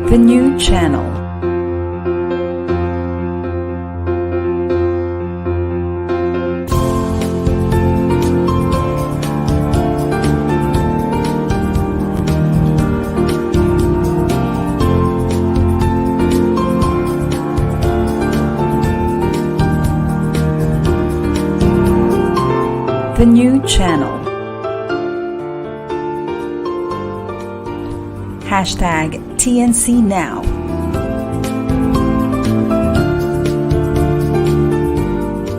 The new channel. The new channel. Hashtag TNC Now.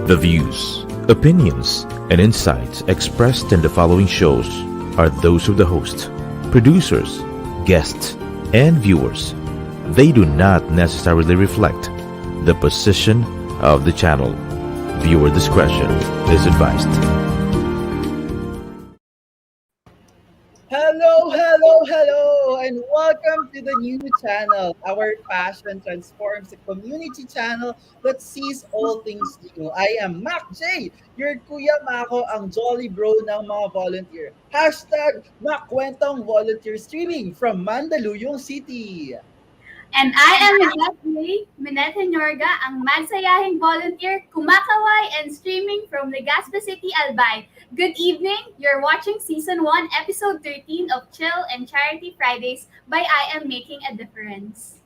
The views, opinions, and insights expressed in the following shows are those of the host, producers, guests, and viewers. They do not necessarily reflect the position of the channel. Viewer discretion is advised. Hello, and welcome to the new channel. Our passion transforms a community channel that sees all things new. I am Mac J, your Kuya Maco, ang jolly bro ng mga volunteer. Hashtag Makwentong Volunteer Streaming from Mandaluyong City. And I am Minet ang magsayahing volunteer, kumakaway and streaming from Legazpi City, Albay. Good evening! You're watching Season 1, Episode 13 of Chill and Charity Fridays by I Am Making a Difference.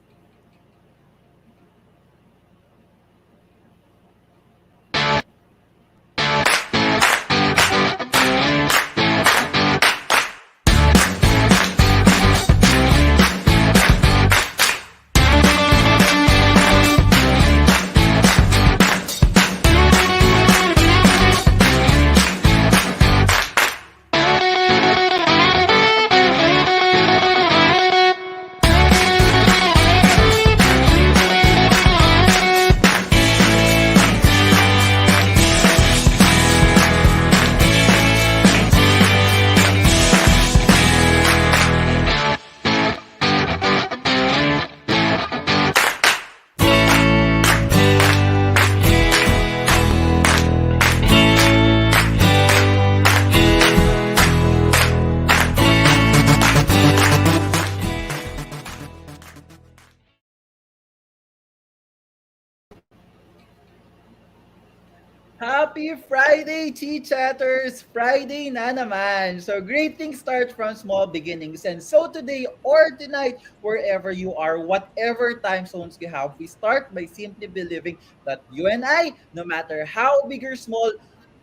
Happy Friday, Chi-Chatters! Friday na naman! So great things start from small beginnings. And so today or tonight, wherever you are, whatever time zones you have, we start by simply believing that you and I, no matter how big or small,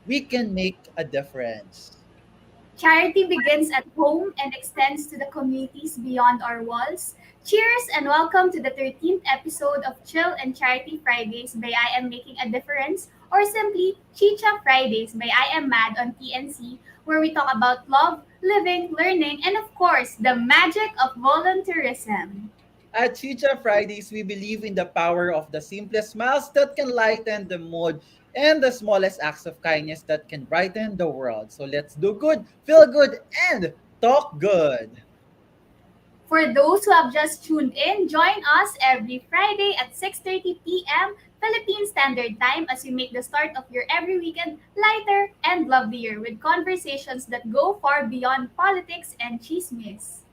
we can make a difference. Charity begins at home and extends to the communities beyond our walls. Cheers and welcome to the 13th episode of Chill and Charity Fridays by I Am Making a Difference, or simply Chicha Fridays by I Am Mad on TNC, where we talk about love, living, learning, and of course, the magic of volunteerism. At Chicha Fridays, we believe in the power of the simplest smiles that can lighten the mood and the smallest acts of kindness that can brighten the world. So let's do good, feel good, and talk good. For those who have just tuned in, join us every Friday at 6:30 p.m. Philippine Standard Time as we make the start of your every weekend lighter and lovelier with conversations that go far beyond politics and chismes.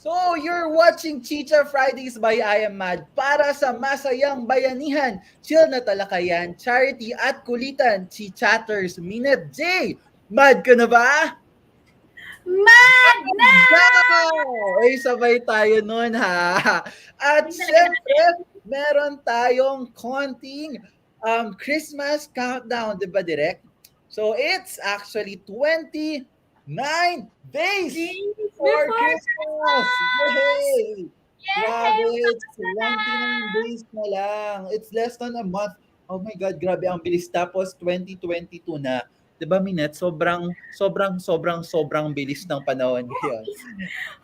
So, you're watching Chicha Fridays by I Am Mad para sa masayang bayanihan, chill na talakayan, charity at kulitan, Chi-Chatters, Minet J. Mad ka na ba? Mad na! Ay, sabay tayo nun ha. At syempre, meron tayong konting Christmas countdown, di ba, Direk? So, it's actually 29 days for Christmas! Yay! Grabe, it's 29 days na lang. It's less than a month. Oh my God, grabe ang bilis. Tapos 2022 na. 'Di ba, Minet? Sobrang bilis ng panahon ngayon.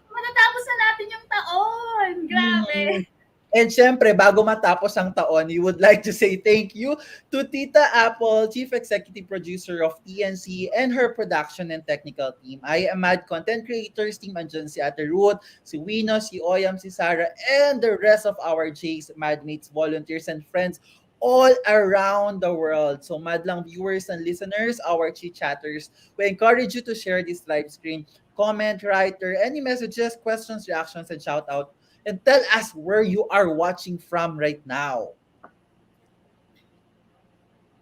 Matatapos na natin yung taon. Grabe. And syempre, bago matapos ang taon, we would like to say thank you to Tita Apple, Chief Executive Producer of TNC, and her production and technical team. I Am Mad Content Creators Team, andyan si Ate Ruth, si Wino, si Oyam, si Sarah, and the rest of our J's, Madmates, volunteers, and friends all around the world. So, madlang viewers and listeners, our Chi-Chatters, we encourage you to share this live stream, comment, write, or any messages, questions, reactions, and shout out and tell us where you are watching from right now.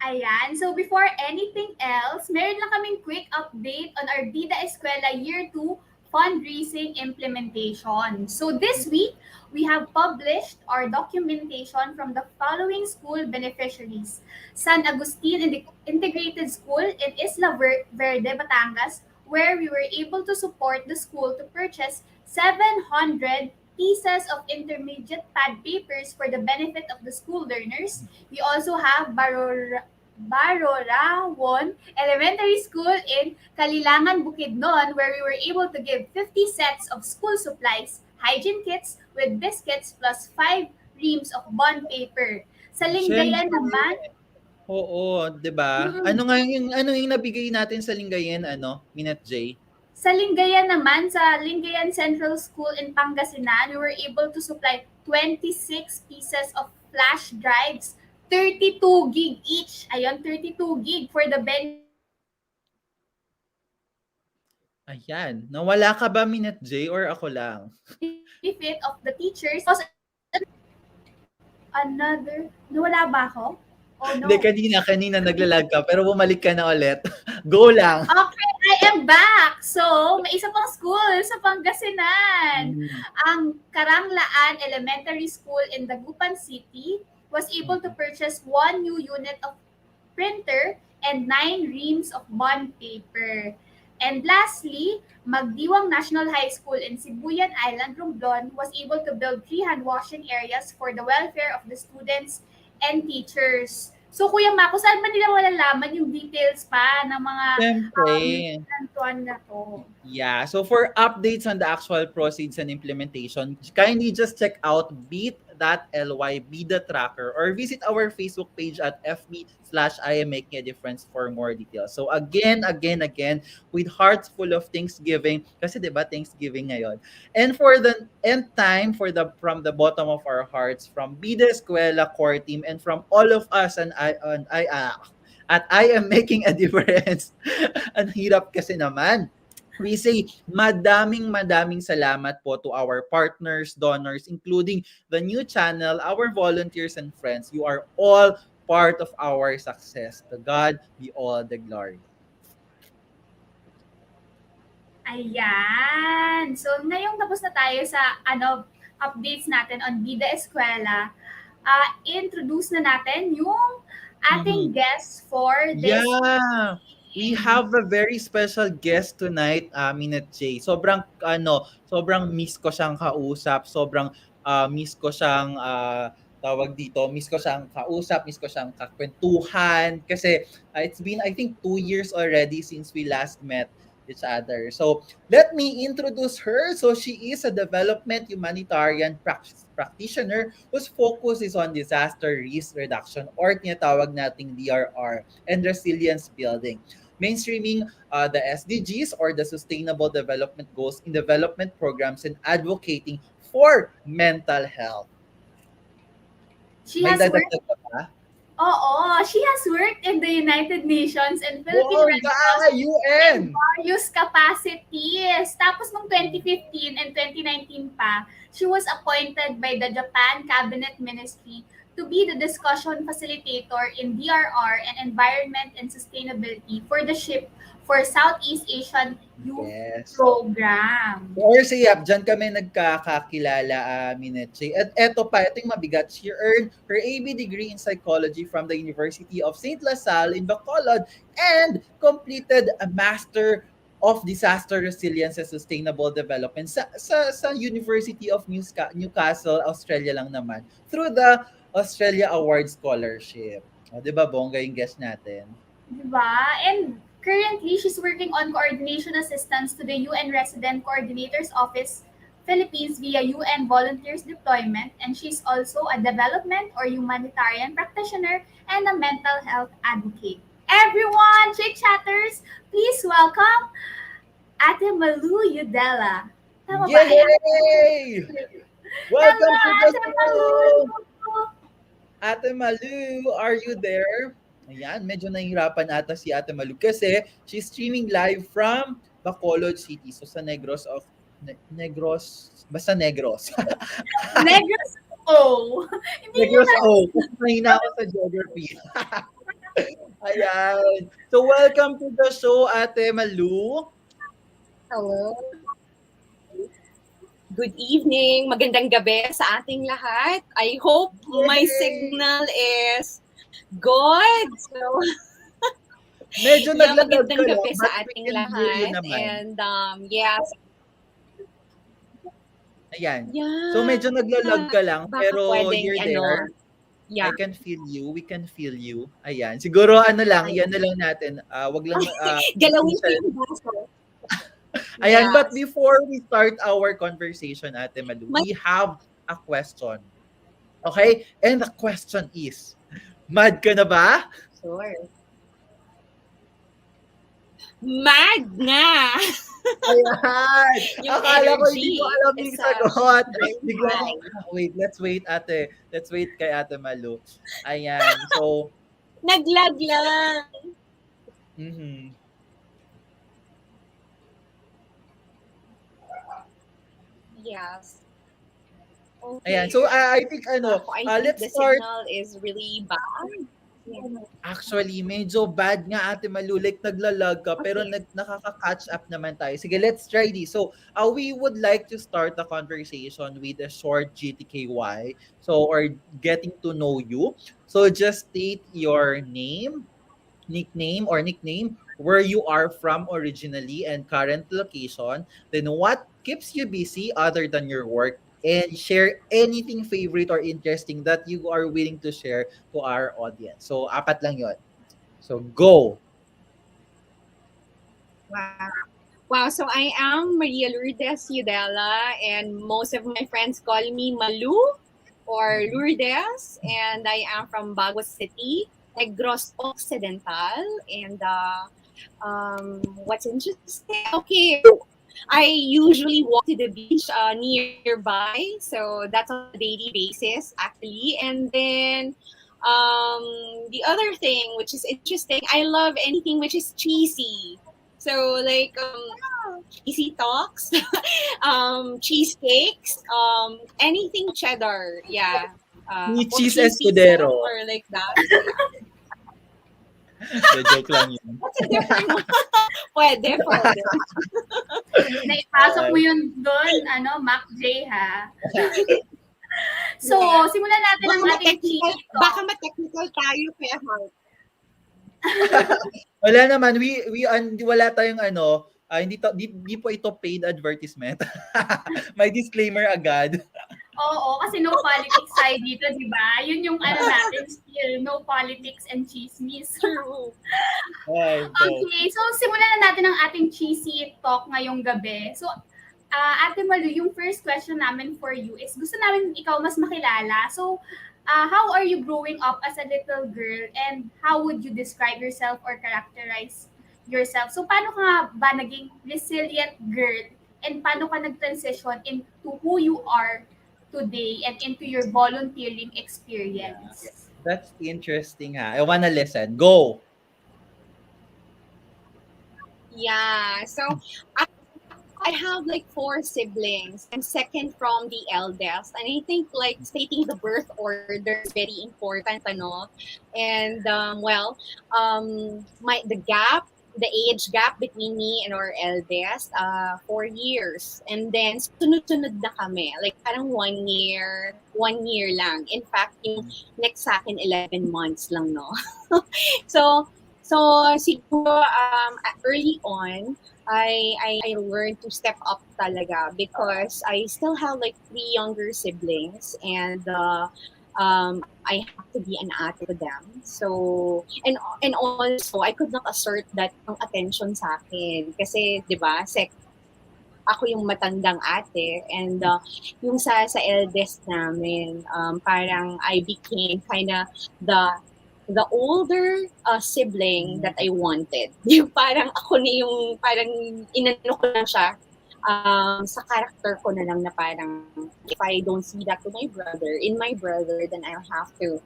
Ayan. So before anything else, meron lang kaming quick update on our Vida Escuela Year 2 fundraising implementation. So this week, we have published our documentation from the following school beneficiaries. San Agustin Integrated School in Isla Verde, Batangas, where we were able to support the school to purchase 700 pieces of intermediate pad papers for the benefit of the school learners. We also have Barorawon Elementary School in Kalilangan, Bukidnon, where we were able to give 50 sets of school supplies, hygiene kits with biscuits plus 5 reams of bond paper. Sa Lingayen Siyempre. naman, Oo, 'di ba? mm, Ano yung nabigay natin sa Lingayen Minute J? sa Lingayen Central School in Pangasinan, we were able to supply 26 pieces of flash drives, 32 gig each. Ayun, 32 gig for the Ayan, nawala ka ba Minute J or ako lang? benefit of the teachers. Nawala ba ako? Oh no. Hindi, kanina naglalag ka pero bumalik ka na ulit. Go lang. Okay, I am back. So, may isa pang school sa Pangasinan. Mm. Ang Karanglaan Elementary School in Dagupan City was able to purchase 1 new unit of printer and 9 reams of bond paper. And lastly, Magdiwang National High School in Sibuyan Island, Romblon was able to build 3 hand washing areas for the welfare of the students and teachers. So, Kuya Maco, saan ba nila malalaman yung details pa ng mga Siyempre. nantuan na to? Yeah. So for updates on the actual proceeds and implementation, kindly just check out bit.ly Bida Tracker or visit our Facebook page at fb/I am making a difference for more details. So again, with hearts full of Thanksgiving, kasi 'di ba Thanksgiving ngayon. And for the end time, from the bottom of our hearts, from Bida Escuela core team and from all of us at I am making a difference. Ang hirap kasi naman. We say madaming salamat po to our partners, donors, including the new channel, our volunteers and friends. You are all part of our success. To God be all the glory. Ayan. So, ngayong tapos na tayo sa updates natin on Vida Escuela, introduce na natin yung ating guest for this. Yeah. We have a very special guest tonight, Minute J. Sobrang miss ko siyang kausap, sobrang miss ko siyang miss ko siyang kausap, miss ko siyang kakwentuhan kasi it's been I think 2 years already since we last met each other. So, let me introduce her. So, she is a development humanitarian practitioner whose focus is on disaster risk reduction or tinatawag nating DRR and resilience building, mainstreaming the SDGs or the Sustainable Development Goals in development programs and advocating for mental health. She May has worked dadagdag ka ba? she has worked in the United Nations and Philippine Wow, Red Cross in UN! various capacities. Tapos noong 2015 and 2019 pa, she was appointed by the Japan Cabinet Ministry to be the discussion facilitator in DRR and environment and sustainability for the SHIP for Southeast Asian Youth Yes. Program. Or Yap, dyan kami nagkakakilala, Minute. At ito yung mabigat. She earned her AB degree in psychology from the University of St. La Salle in Bacolod and completed a Master of Disaster Resilience and Sustainable Development sa University of Newcastle, Australia lang naman, through the Australia Award Scholarship. O, di ba, bongga yung guest natin? Diba? And currently, she's working on coordination assistance to the UN Resident Coordinator's Office Philippines via UN Volunteers Deployment, and she's also a development or humanitarian practitioner and a mental health advocate. Everyone, Chick Chatters, please welcome Ate Malou Eudela. Tama ba? Yay! Welcome to the Ate show! Malou! Ate Malou, are you there? Ayan, medyo nahihirapan ata si Ate Malou kasi she's streaming live from Bacolod City, so sa Negros Negros, basta Negros. Negros O. Hindi niyo Negros O. Kasi mahina ako sa geography. Ayan. So, welcome to the show, Ate Malou. Hello. Good evening. Magandang gabi sa ating lahat. I hope my signal is good. So, Medyo yeah, naglalag ka magandang lang, gabi but sa we ating can hear you lahat. naman. And yes, Ayan. yeah. So, medyo naglalag ka lang, Baka pero pwedeng, you're there. yeah. I can feel you. We can feel you. Ayan. Siguro ano lang, yan na lang natin. Wag lang Galawin ko yung baso. Ayan, but Yes. before we start our conversation, Ate Malou, we have a question. Okay? And the question is, mad ka na ba? Sure. Mad na! Ayan! Yung Akala ko energy hindi ko alam yung is, sagot. very Bigla high. ako, wait, let's wait, Ate. Let's wait kay Ate Malou. Ayan, so, Naglag lang. mhm. Yes. Okay. Ayan, so I think I think let's the start. signal is really bad. Actually, medyo bad nga, Ate Malou. Like, naglalag ka, pero Okay. nakaka-catch up naman tayo. Sige, let's try this. So, we would like to start the conversation with a short GTKY. So, or getting to know you. So, just state your name, nickname, where you are from originally and current location, then what keeps you busy other than your work, and share anything favorite or interesting that you are willing to share to our audience. So, apat lang yon. So, go! Wow. Wow, so I am Maria Lourdes Eudela, and most of my friends call me Malou or Lourdes, and I am from Bago City, Negros Occidental, and what's interesting? Okay, I usually walk to the beach nearby, so that's on a daily basis actually. And then the other thing which is interesting, I love anything which is cheesy. So like cheesy talks, cheesecakes, anything cheddar, yeah. Ni Or Cheese cheese pizza Escudero. or like that. So, yeah. The joke lang yun. What's a different one? Pwede. Naipasok mo yun doon, Mac J, ha? So, Yeah. simulan natin ang ating cheesy talk. Baka ma-technical tayo, kaya hard. Wala naman, wala tayong hindi po ito paid advertisement. May disclaimer agad. Oo, kasi no politics side dito, di ba? Yun yung natin still, no politics and chismis. True. Okay, so simulan na natin ang ating cheesy talk ngayong gabi. So, Ate Malou, yung first question namin for you is gusto namin ikaw mas makilala. So, how are you growing up as a little girl, and how would you describe yourself or characterize yourself? So, paano ka ba naging resilient girl, and paano ka nag-transition into who you are today and into your volunteering experience? That's interesting, ha. I wanna listen. Go! Yeah. So I have like 4 siblings. I'm second from the eldest. And I think like stating the birth order is very important, And the age gap between me and our eldest, 4 years. And then sunod-sunod na kami. Like parang 1 year lang. In fact, yung next sa akin 11 months lang, no. So siguro early on, I learned to step up talaga because I still have like 3 younger siblings, and I have to be an ate to them. So and also I could not assert that ang attention sa akin kasi 'di ba ako yung matandang ate, and yung sa eldest namin, parang I became kinda the older sibling that I wanted. Yung parang ako na yung parang inano ko lang siya sa character ko na lang na parang if I don't see that to my brother, then I'll have to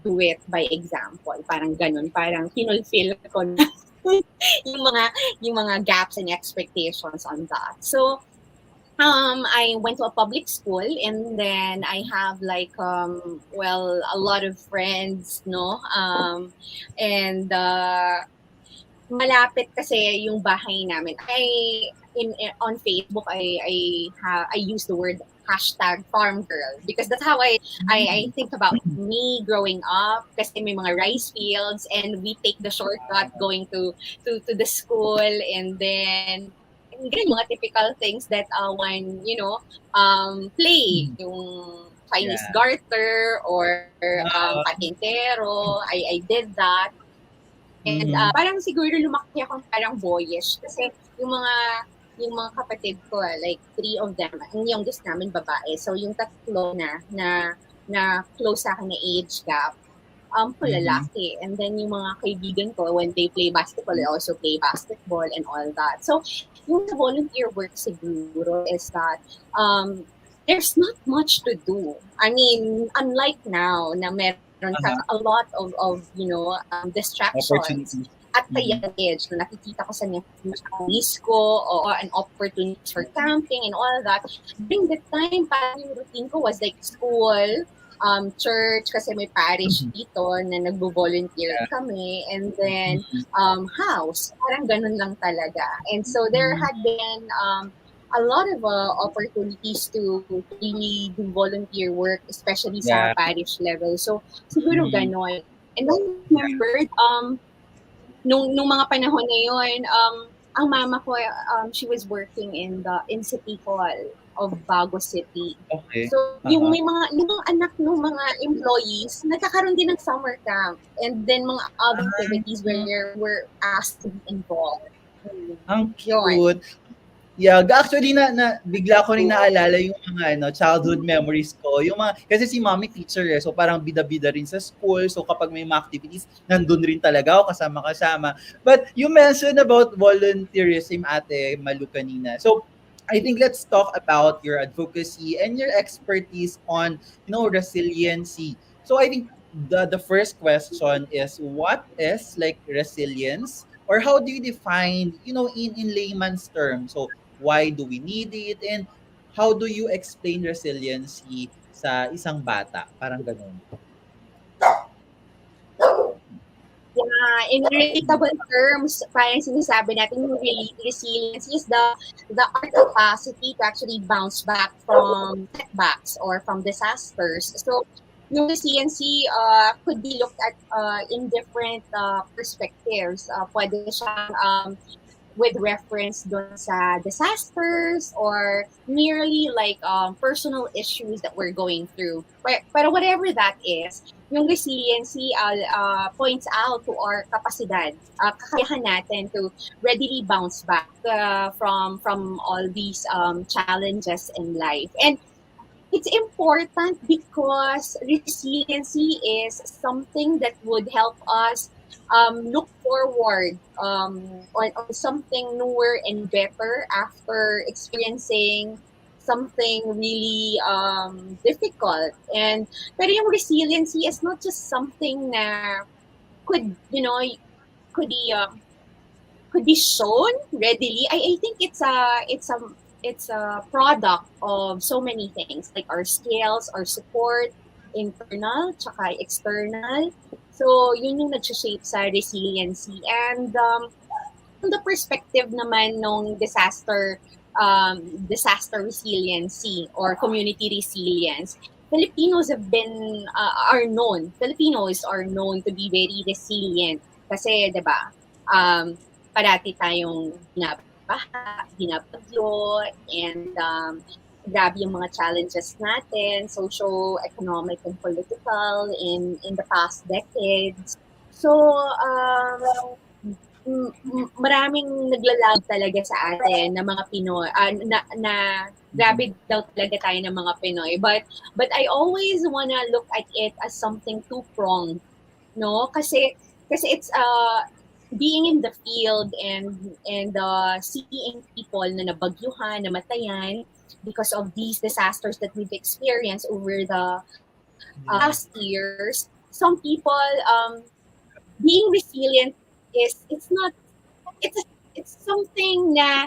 do it by example. Parang ganun. Parang kinulfill ko na yung mga gaps and expectations on that. So I went to a public school, and then I have like well, a lot of friends, no, and malapit kasi yung bahay namin. On Facebook I use the word hashtag farm girl, because that's how I think about me growing up, kasi may mga rice fields and we take the shortcut going to the school, and then ganun, mga typical things that one, play, yung Chinese Yeah. garter or Uh, patintero. I did that. And mhm. parang siguro lumaki akong parang boyish, kasi yung mga kapatid ko, like three of them, ang youngest namin babae. So yung tatlo na close sa akin na age gap, ko Mhm. lalaki. And then yung mga kaibigan ko, when they play basketball, they also play basketball and all that. So yung sa volunteer work siguro is that there's not much to do. I mean, unlike now na meron ka Uh-huh. a lot of distractions Opportunities. at the Mhm. young age, na nakikita ko sa miss ko, or an opportunities for camping and all that. During that time, parang yung routine ko was like school, church, kasi may parish Mhm. dito na nagbo-volunteer Yeah. kami, and then Mhm. house, parang ganun lang talaga. And so there Mhm. had been a lot of opportunities to really do volunteer work, especially sa Yeah. parish level. So siguro Mhm. ganon. And I Yeah. remembered nung mga panahon na yun, ang mama ko, she was working in in City Hall of Bago City. Okay. So, Uh-huh. yung mga anak ng mga employees, nagkakaroon din ng summer camp, and then mga other activities where we're asked to be involved. Ang Yun. cute. Yeah, actually bigla ko ring naalala yung mga childhood memories ko. Yung mga kasi si mommy teacher so parang bida-bida rin sa school. So kapag may mga activities, nandun rin talaga ako kasama-kasama. But you mentioned about volunteerism, Ate Malu, kanina. So I think let's talk about your advocacy and your expertise on resiliency. So I think the first question is, what is like resilience, or how do you define in layman's terms? So why do we need it, and how do you explain resiliency sa isang bata? Parang ganun. Yeah, in relatable terms, parang sinasabi natin yung resilience is our capacity to actually bounce back from setbacks or from disasters. So, yung resiliency could be looked at in different perspectives. Pwede siyang with reference dun sa disasters, or merely like personal issues that we're going through. Pero whatever that is, yung resiliency points out to our kapasidad, kakayahan natin to readily bounce back from all these challenges in life. And it's important because resiliency is something that would help us look forward on something newer and better after experiencing something really difficult. And pero yung resiliency is not just something na could could be shown readily. I think it's a product of so many things, like our skills, our support, internal tsaka external. So yun yung nag-shape sa resiliency. And from the perspective naman nung disaster resiliency or community resilience, Filipinos are known to be very resilient, kasi 'di ba? Parati tayong binabaha, binabagyo, and grabe yung mga challenges natin, socio-economic and political, in the past decades. So, maraming naglalab talaga sa atin na mga Pinoy, na grabe daw talaga tayo ng mga Pinoy. But I always wanna look at it as something two-pronged, no? Kasi it's being in the field, and seeing people na nabagyuhan, namatayan because of these disasters that we've experienced over the Yeah. past years. Some people, being resilient is, it's not it's something na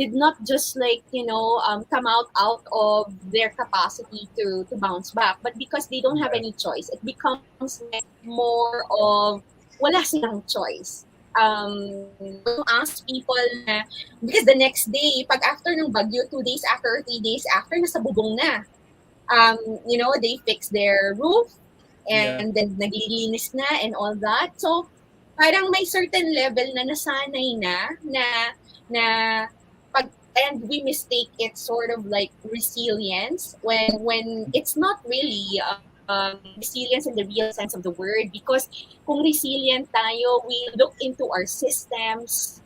did not just like come out of their capacity to bounce back, but because they don't have Yeah. any choice, it becomes like more of wala silang choice. When you ask people na, because the next day, pag after ng bagyo, 2 days after or 3 days after, nasa bubong na. They fix their roof, Yeah. and then naglilinis na and all that. So, parang may certain level na nasanay na pag and we mistake it sort of like resilience when it's not really resilience in the real sense of the word, because kung resilient tayo, we look into our systems,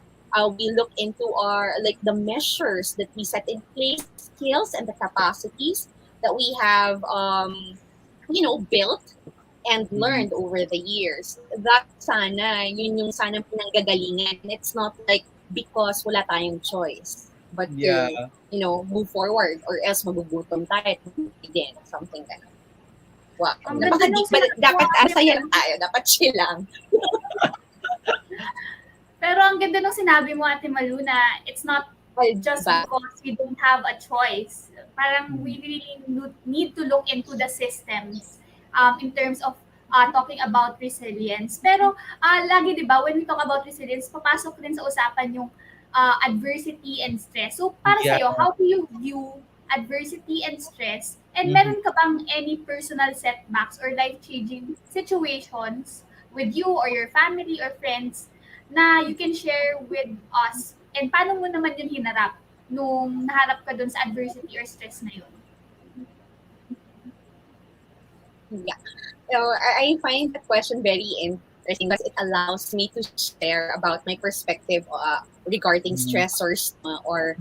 we look into our like the measures that we set in place, the skills and the capacities that we have built and Mhm. learned over the years. That sana, yun yung sana pinanggagalingan. It's not like because wala tayong choice, but Yeah. to move forward, or else magugutom tayo at mabuhay din. Something ganun. Wow. Ang ganda nung Napaka-deep. Dapat sinabi asaya mo. lang tayo. Dapat chill lang. Pero ang ganda nung sinabi mo, Ate Malu, na it's not Ay, just diba? because we don't have a choice. Parang we Mhm. really need to look into the systems in terms of talking about resilience. Pero lagi, di ba, when we talk about resilience, papasok din sa usapan yung adversity and stress. So, para Yeah. sa'yo, how do you view adversity and stress? And Mhm. meron ka bang any personal setbacks or life-changing situations with you or your family or friends na you can share with us? And paano mo naman yun hinarap nung naharap ka dun sa adversity or stress na yun? Yeah. I find that question very interesting because it allows me to share about my perspective regarding Mhm. stressors or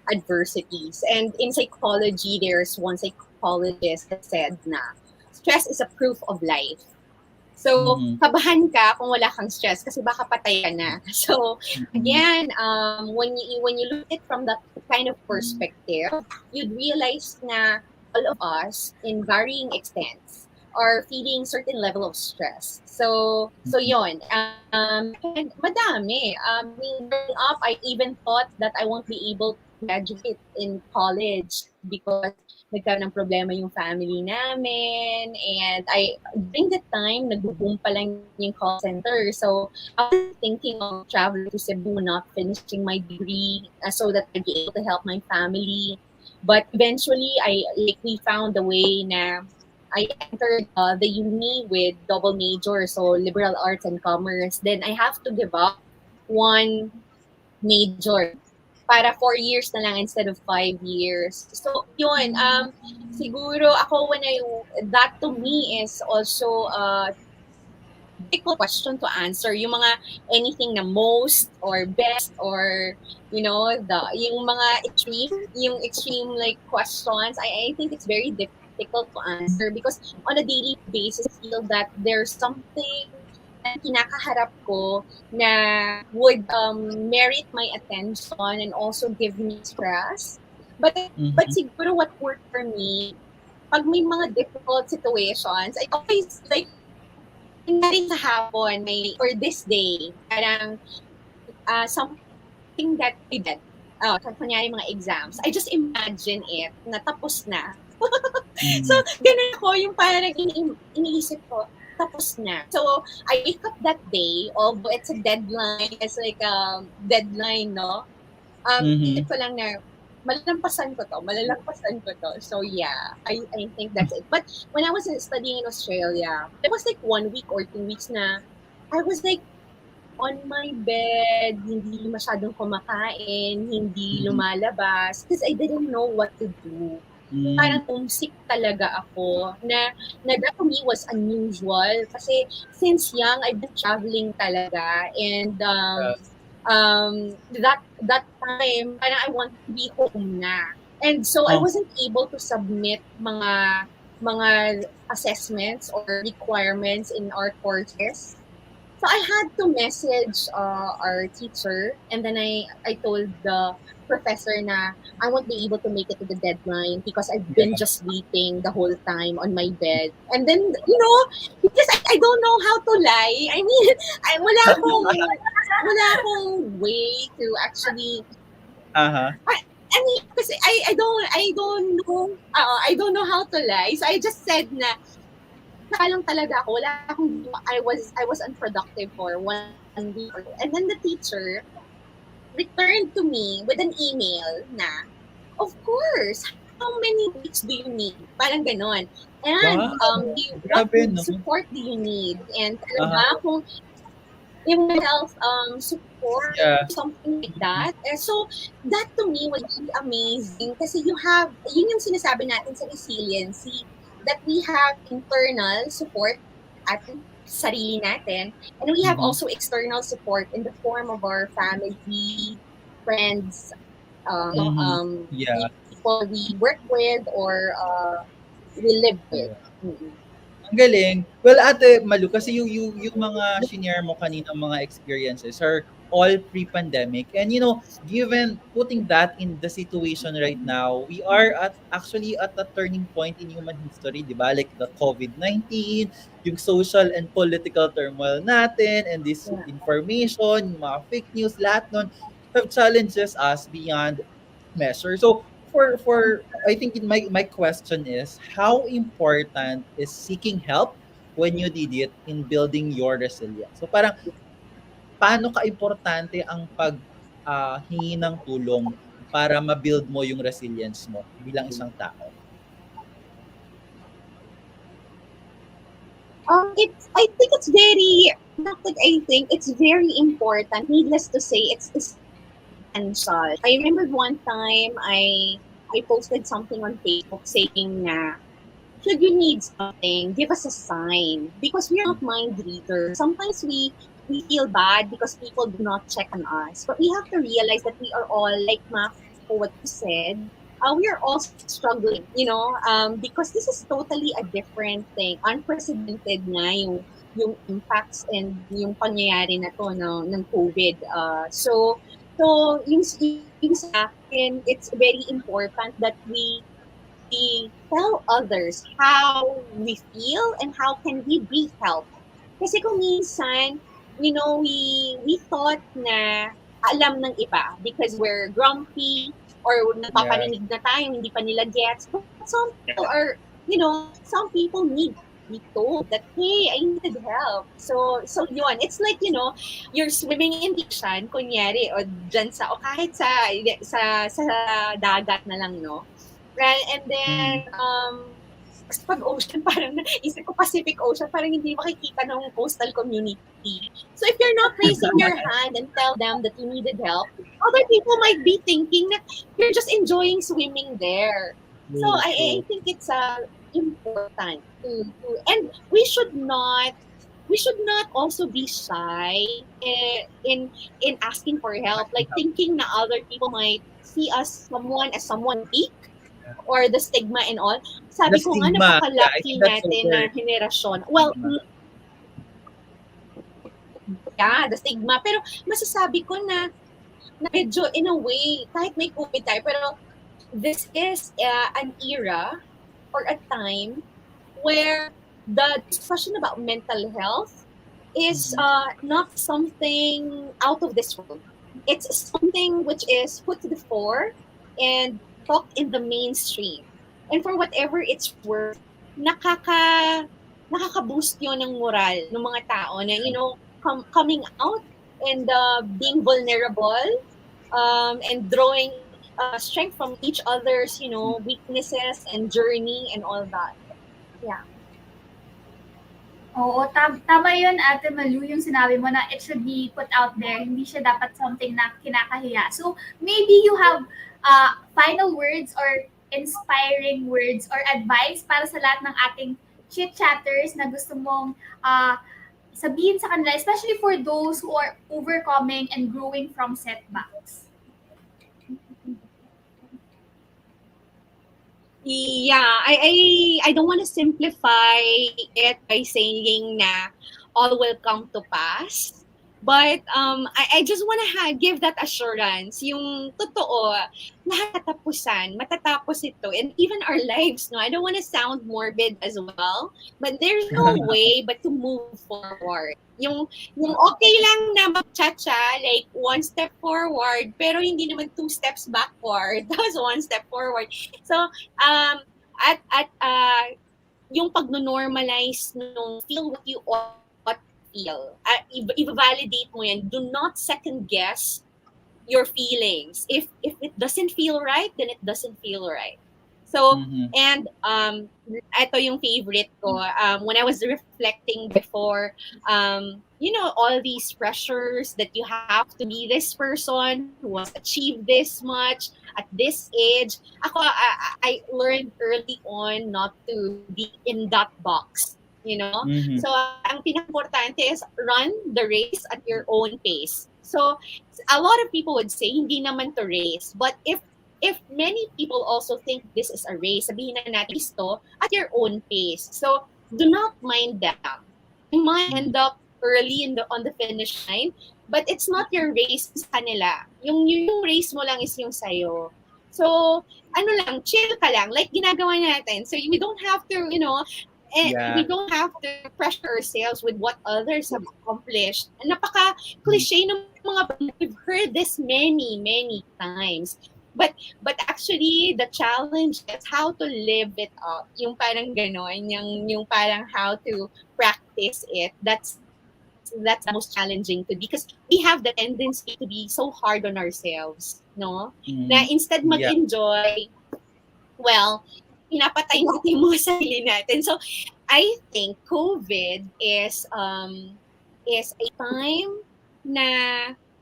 adversities. And in psychology, there's one psychologist that said na stress is a proof of life. So, Mhm. kabahan ka kung wala kang stress kasi baka patay ka na. So, Mhm. again, when you look at it from that kind of perspective, you'd realize na all of us in varying extents are feeling certain level of stress. So Mhm. yon. And madami. I mean, growing up, I even thought that I won't be able to graduate in college because nagkaroon ng problema yung family namin. And during that time, nag-boom pa lang yung call center. So, I was thinking of traveling to Cebu, not finishing my degree so that I'd be able to help my family. But eventually, we found a way na I entered the uni with double major, so liberal arts and commerce. Then I have to give up one major para 4 years na lang instead of 5 years. So, yun, siguro ako that to me is also difficult question to answer. Yung mga anything na most or best or, yung mga extreme like questions, I think it's very difficult to answer because on a daily basis, I feel that there's something na kinakaharap ko na would merit my attention and also give me stress. But Mhm. siguro what worked for me, pag may mga difficult situations, I always like nangyari sa hapon or this day, parang something that I did. Kunyari mga exams, I just imagine it na tapos na. So, Mhm. ganun ako, yung parang iniisip ko, tapos na. So, I wake up that day, although it's a deadline, it's like a deadline, no? Isip Mhm. ko lang na, malalampasan ko to. So, yeah, I think that's it. But when I was studying in Australia, there was like 1 week or 2 weeks na I was like on my bed, hindi masyadong kumakain, hindi Mhm. lumalabas, because I didn't know what to do. Mhm. Parang homesick talaga ako na that to me was unusual kasi since young I've been traveling talaga, and that time parang I want to be home na, and so I Oh. wasn't able to submit mga assessments or requirements in our courses. So So I had to message our teacher, and then I told the professor na I won't be able to make it to the deadline because I've been Yeah. just sleeping the whole time on my bed. And then, because I don't know how to lie. I mean, wala akong way to actually Uh-huh. I mean, kasi I don't know how to lie. So I just said na lang talaga ako, wala akong I was unproductive for 1 week or so. And then the teacher returned to me with an email na, of course, how many weeks do you need? Parang ganon. And Wow. what Grabe, no? support do you need? And Uh-huh. talaga kung yung health support, Yeah. something like that. So, that to me was really amazing kasi yun yung sinasabi natin sa resiliency, that we have internal support ating sarili natin, and we have Mhm. also external support in the form of our family, friends, Mhm. Yeah. people we work with or we live with. Yeah. Mm-mm. Ang galing. Well, Ate Malu, kasi yung mga shinare mo kanina mga experiences are all pre-pandemic. And given putting that in the situation right now, we are actually at a turning point in human history, di ba? Like the COVID-19, yung social and political turmoil natin, and this Yeah. information, yung mga fake news, lahat nun have challenges us beyond measure. So for I think my question is, how important is seeking help when you did it in building your resilience? So parang paano ka importante ang pag hingi ng tulong para ma-build mo yung resilience mo bilang isang tao? I think it's very, not that I think, it's very important. Needless to say, it's essential. I remember one time I posted something on Facebook saying na, should you need something, give us a sign. Because we are not mind readers. Sometimes we feel bad because people do not check on us. But we have to realize that we are all, like Maco, what you said, we are all struggling, because this is totally a different thing. Unprecedented nga yung impacts and yung pangyayari na to ng COVID. So yung sa akin, it's very important that we tell others how we feel and how can we be helped. Kasi kung minsan, we thought na alam ng iba because we're grumpy or Yeah. nagpaparinig na tayo, hindi pa nila gets. But some people are, some people need to be told that, hey, I needed help. So yun, it's like, you're swimming in the ocean, kunyari, o dyan o kahit sa dagat na lang, no? Right? And then, Mhm. pag ocean, parang isip ko Pacific Ocean, parang hindi makikita ng coastal community. So if you're not raising your hand and tell them that you needed help, other people might be thinking that you're just enjoying swimming there. So True, I true. think it's important to and we should not also be shy in asking for help, like thinking na other people might see us as someone weak or the stigma and all. The Sabi ko nga, stigma. Yeah, I think napakalaki that's the natin na word. henerasyon. Well, Stigma. yeah, the stigma. Pero masasabi ko na medyo in a way, kahit may COVID tayo, pero this is an era or a time where the discussion about mental health is Mhm. not something out of this world. It's something which is put to the fore and talked in the mainstream. And for whatever it's worth, nakaka-boost yun ng moral ng mga tao na, coming out and being vulnerable, and drawing strength from each other's, weaknesses and journey and all that. Yeah. Oo, tama yun, Ate Malu, yung sinabi mo na it should be put out there. Hindi siya dapat something na kinakahiya. So, maybe you have final words or inspiring words or advice para sa lahat ng ating chit-chatters na gusto mong sabihin sa kanila, especially for those who are overcoming and growing from setbacks. Yeah, I don't want to simplify it by saying na, all will come to pass. But I just want to give that assurance, yung totoo, lahat katapusan, matatapos ito, and even our lives, no? I don't want to sound morbid as well, but there's no way but to move forward. Yung okay lang na mag-cha-cha, like one step forward, pero hindi naman two steps backward. That was one step forward. So, yung pag-normalize nung feel what you ought to feel. I-validate mo yan. Do not second guess your feelings. If it doesn't feel right, then it doesn't feel right. So, and ito yung favorite ko. When I was reflecting before, all these pressures that you have to be this person who has achieved this much at this age. I learned early on not to be in that box. So ang pinaka-importante is run the race at your own pace. So a lot of people would say hindi naman to race, but if many people also think this is a race, sabihin na natin ito at your own pace. So do not mind that. You might end up early on the finish line, but it's not your race sa kanila. Yung race mo lang is yung sayo. So chill ka lang, like ginagawa natin. So we don't have to, we don't have to pressure ourselves with what others have accomplished. And napaka-cliche ng mga, we've heard this many, many times. But actually, the challenge is how to live it up. Yung parang ganon, yung parang how to practice it. That's the most challenging to because we have the tendency to be so hard on ourselves, no? Na instead mag-enjoy, well, pinapatay natin yung mga sarili natin. So, I think COVID is a time na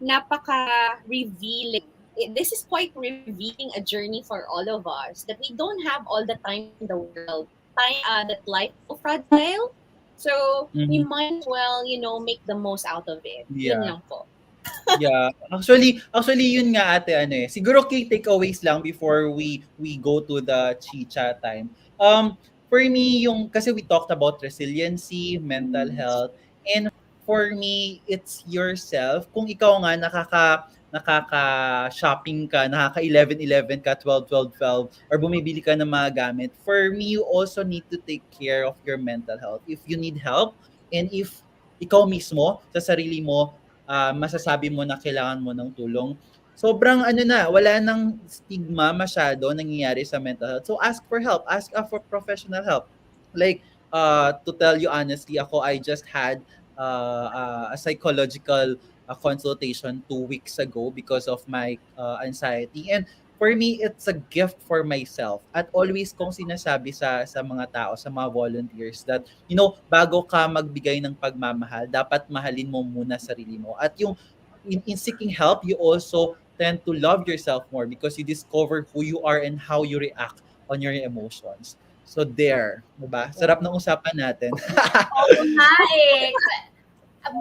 napaka-revealing. This is quite revealing a journey for all of us that we don't have all the time in the world. That life is so fragile. So, we might as well, make the most out of it. Yeah. Yun lang po. Yeah. Actually yun nga ate siguro key takeaways lang before we go to the chicha time. For me kasi we talked about resiliency, mental health, and for me it's yourself. Kung ikaw nga nakaka-shopping ka, nakaka-11-11 ka, 12-12-12, or bumibili ka ng mga gamit, for me, you also need to take care of your mental health. If you need help, and if ikaw mismo, sa sarili mo, masasabi mo na kailangan mo ng tulong, sobrang wala nang stigma masyado nangyayari sa mental health. So ask for help, ask for professional help. Like, to tell you honestly, I just had a psychological consultation 2 weeks ago because of my anxiety. And for me, it's a gift for myself. At always kong sinasabi sa mga tao, sa mga volunteers that, bago ka magbigay ng pagmamahal, dapat mahalin mo muna sarili mo. At in seeking help, you also tend to love yourself more because you discover who you are and how you react on your emotions. So there, diba? Sarap ng usapan natin. Oo nga eh.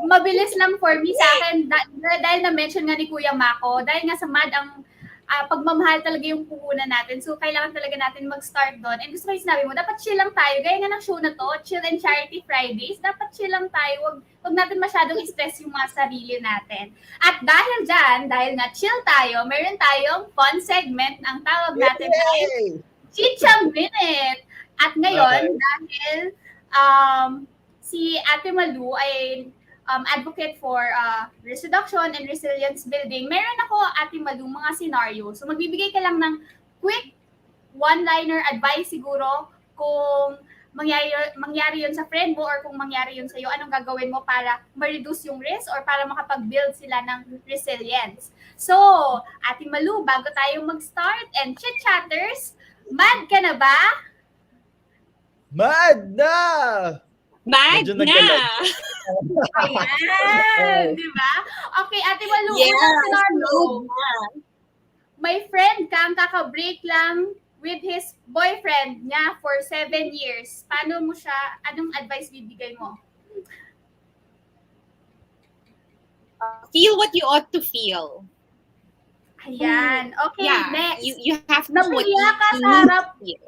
Mabilis lang for me sa akin dahil na-mention nga ni Kuya Maco, dahil nga sa MAD ang pagmamahal talaga yung puhunan natin. So, kailangan talaga natin mag-start doon. And gusto ko yung sinabi mo, dapat chill lang tayo. Gaya nga ng show na to, Chill and Charity Fridays, dapat chill lang tayo. Wag natin masyadong stress yung mga sarili natin. At dahil dyan, dahil nga chill tayo, meron tayong fun segment ang tawag natin ay Chicha Minute. At ngayon, dahil si Ate Malou ay advocate for risk reduction and resilience building, meron ako, Ate Malou, mga scenario. So, magbibigay ka lang ng quick one-liner advice siguro kung mangyari yun sa friend mo or kung mangyari yun sa'yo, anong gagawin mo para ma-reduce yung risk or para makapag-build sila ng resilience. So, Ate Malou, bago tayo mag-start and chit-chatters, mad ka na ba? Mad na! Mad na! Ayan! Di ba? Okay, Ate Malou, unang scenario. May friend kang kaka-break lang with his boyfriend niya for 7 years. Paano mo siya, anong advice bibigay mo? Feel what you ought to feel. Ayan. Okay, next. You have to what napahiya ka you sa harap. feel.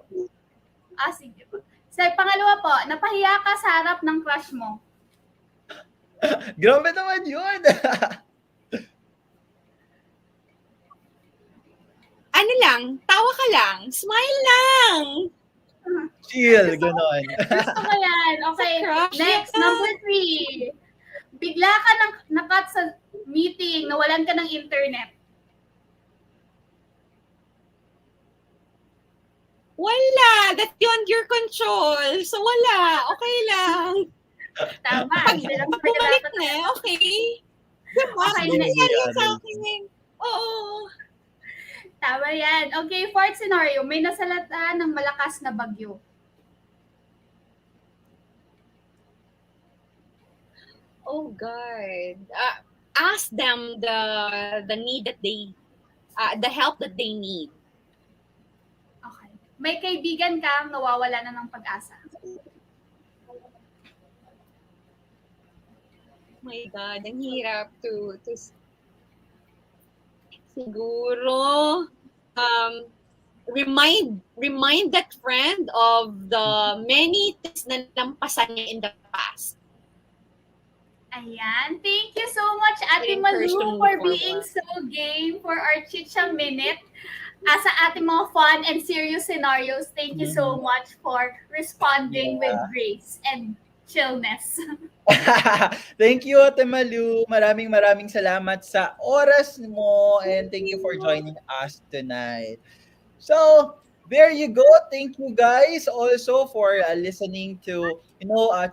Sige po. Sa pangalawa po, napahiya ka sa harap ng crush mo. Grabe naman yun. Ano lang, tawa ka lang, smile lang. Chill, ganon. Gusto ko yan. Okay, Crush next, yan. number 3. Bigla ka nakat sa meeting, nawalan ka ng internet. Wala, that's beyond your control. So wala, okay lang. Tama. Pag Hindi lang bumalik dapat na, okay. Diba? Okay, Nangyari yan next. sa akin eh. Oo. Tama yan. Okay, fourth scenario. May nasalata ng malakas na bagyo. Oh God. Ask them the need that they, the help that they need. Okay. May kaibigan kang nawawala na ng pag-asa. My God, ang hirap to siguro remind that friend of the many things na nampasan niya in the past. Ayan. Thank you so much, Ate Encourage to Malou, move for forward. being so game for our Chicha Minute. Sa ating mga fun and serious scenarios, thank you so much for responding with grace and chillness. Thank you, Ate Malou. Maraming salamat sa oras mo and thank you for joining us tonight. So, there you go. Thank you guys also for listening to,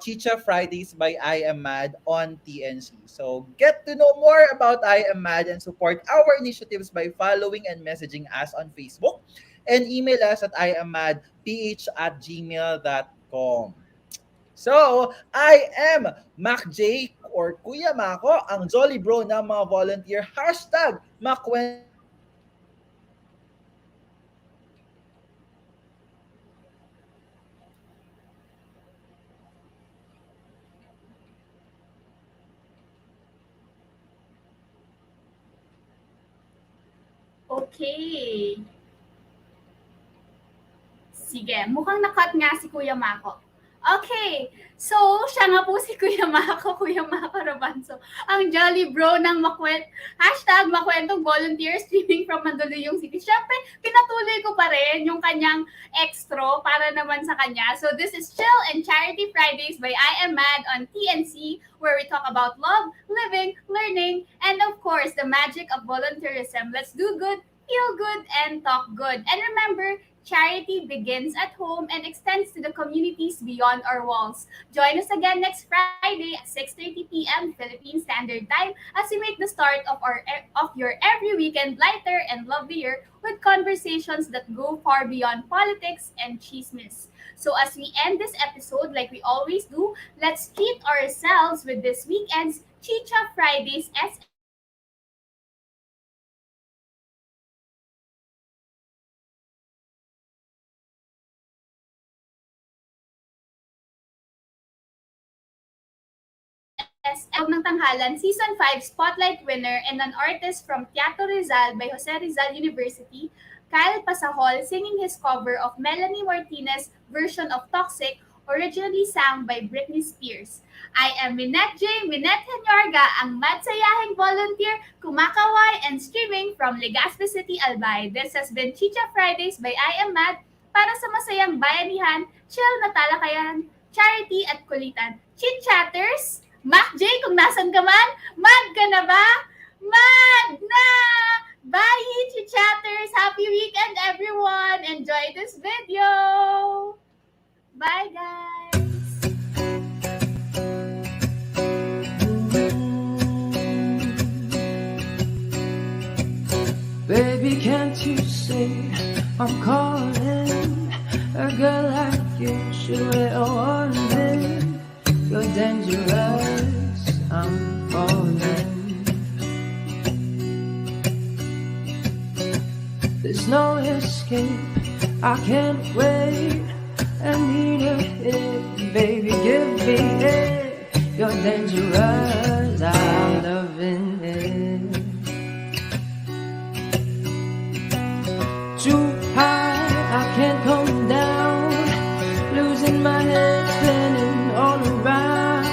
Chicha Fridays by I Am Mad on TNC. So, get to know more about I Am Mad and support our initiatives by following and messaging us on Facebook and email us at iamadph@gmail.com. So, I am Mac J or Kuya Maco, ang jolly bro ng mga volunteer. #Mackwento. Okay. Sige, mukhang nakat nga si Kuya Maco. Okay, so siya nga po si Kuya Maco Rabanso, ang jolly bro ng #Makwentong volunteer streaming from Mandaluyong City. Siyempre, pinatuloy ko pa rin yung kanyang extra para naman sa kanya. So this is Chill and Charity Fridays by I Am Mad on TNC, where we talk about love, living, learning, and of course, the magic of volunteerism. Let's do good, feel good, and talk good. And remember, charity begins at home and extends to the communities beyond our walls. Join us again next Friday at 6:30 p.m. Philippine Standard Time as we make the start of your every weekend lighter and lovelier with conversations that go far beyond politics and chismes. So as we end this episode, like we always do, let's treat ourselves with this weekend's Chicha Fridays ng Tanghalan Season 5 Spotlight winner and an artist from Teatro Rizal by Jose Rizal University, Kyle Pasahol, singing his cover of Melanie Martinez's version of Toxic, originally sang by Britney Spears. I am Minet Henyorga, ang madsayahing volunteer, kumakaway and streaming from Legazpi City, Albay. This has been Chicha Fridays by I Am Mad para sa masayang bayanihan, chill na talakayan, charity at kulitan. Chit-chatters! Mac J, kung nasan ka man, mad ka na ba? Mad na! Bye, Chit-chatters! Happy weekend, everyone! Enjoy this video! Bye, guys! Baby, can't you see I'm calling? A girl like you should wear a warning. You're dangerous, I'm falling. There's no escape, I can't wait. I need a hit, baby, give me it. You're dangerous, I'm loving it. Too high, I can't come down. Losing my head, spinning all around.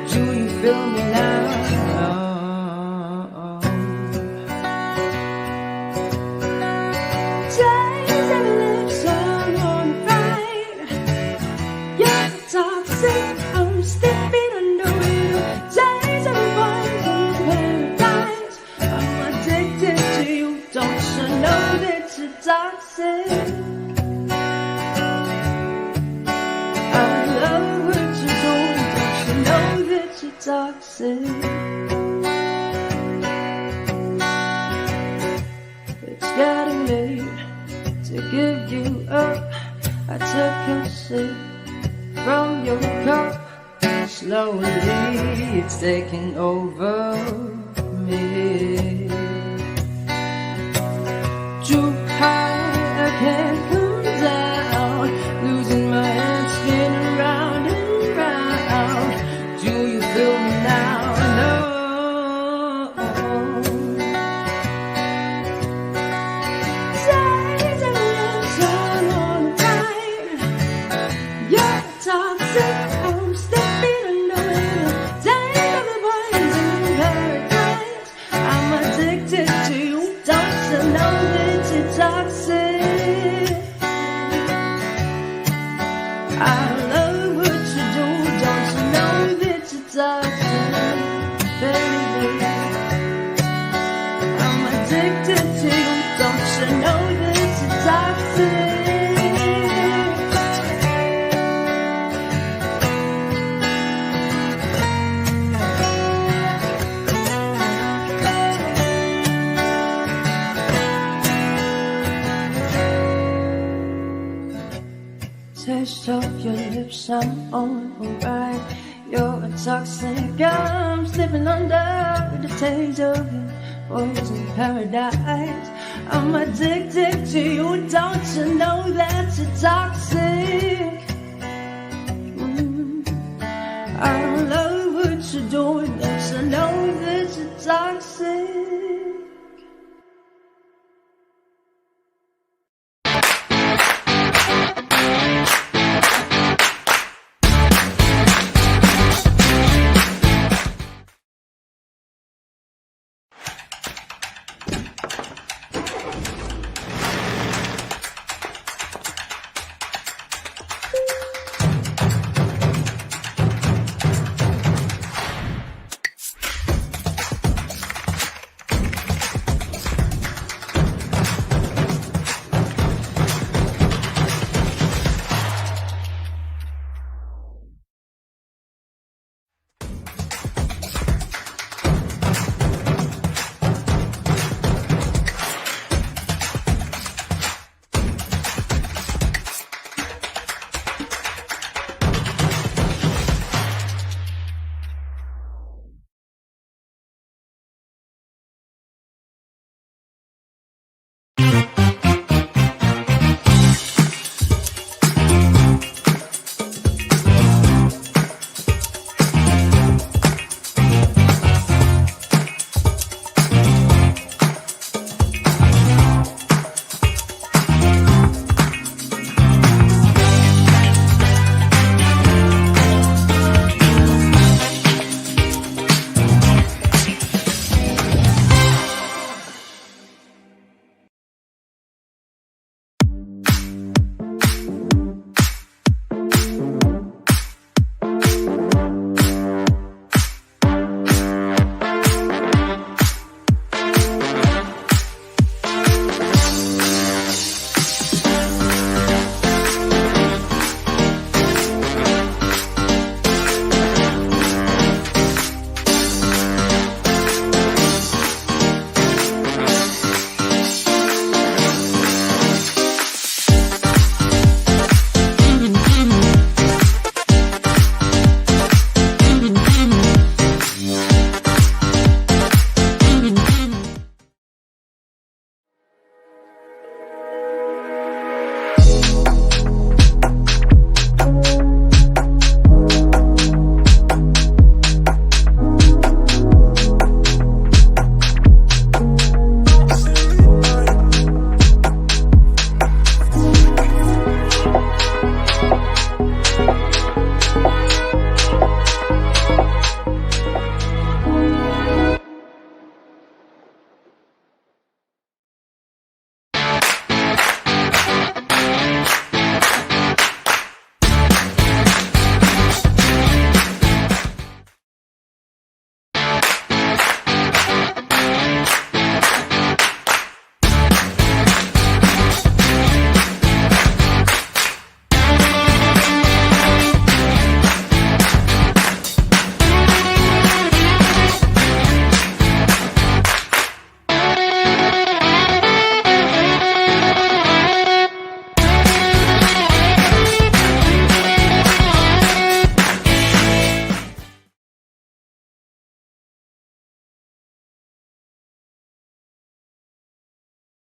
Do you feel you're toxic. I love what you do, don't you know that you're toxic? It's getting late to give you up. I took a sip from your cup. Slowly it's taking over me. Too high, I can't come down. Losing my head, spinning round and round. Do you feel me now? No. Days and nights all on the time. You're toxic. I'm stepping under it. Take all the boys in paradise. I'm addicted to you. Don't you know that you're toxic? I love what you do. Don't you know that you're toxic, baby? I'm addicted to you. Don't you know that you're toxic? Taste of your lips, I'm on alright. You're a toxic, I'm slipping under the taste of your poison paradise. I'm addicted to you, don't you know that you're toxic? I love what you do,